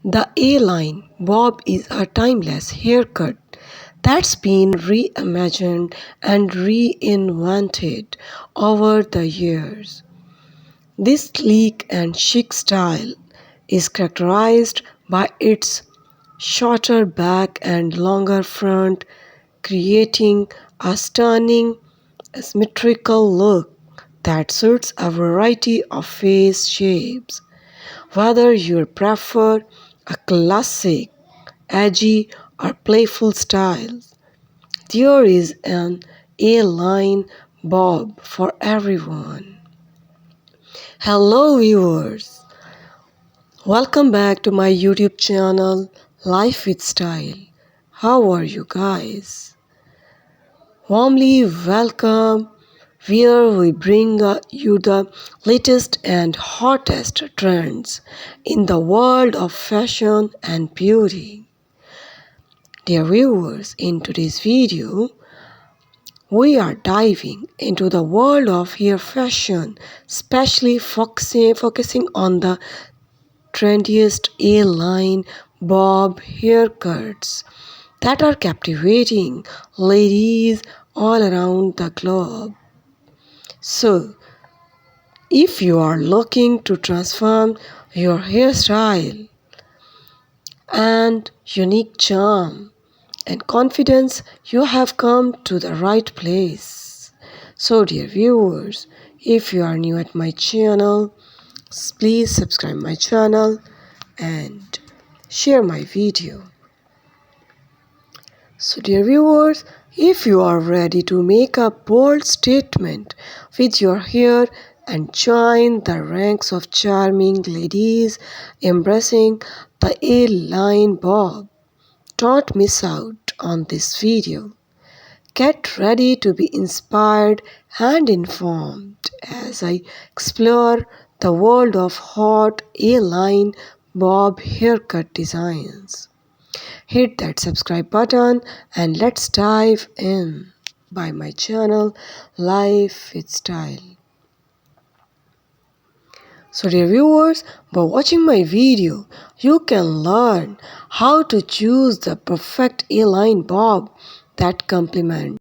The A-line bob is a timeless haircut that's been reimagined and reinvented over the years. This sleek and chic style is characterized by its shorter back and longer front, creating a stunning, symmetrical look that suits a variety of face shapes. Whether you prefer a classic, edgy, or playful style, there is an A-line bob for everyone. Hello viewers, welcome back to my YouTube channel Life with Style. How are you guys? Warmly welcome where we bring you the latest and hottest trends in the world of fashion and beauty. Dear viewers, in today's video, we are diving into the world of hair fashion, especially focusing on the trendiest A-line bob haircuts that are captivating ladies all around the globe. So, if you are looking to transform your hairstyle and unique charm and confidence, you have come to the right place. So, dear viewers, if you are new at my channel, please subscribe my channel and share my video. So dear viewers, if you are ready to make a bold statement with your hair and join the ranks of charming ladies embracing the A-line bob, don't miss out on this video. Get ready to be inspired and informed as I explore the world of hot A-line bob haircut designs. Hit that subscribe button and let's dive in by my channel Life with Style. So dear viewers, by watching my video, you can learn how to choose the perfect A-line bob that complements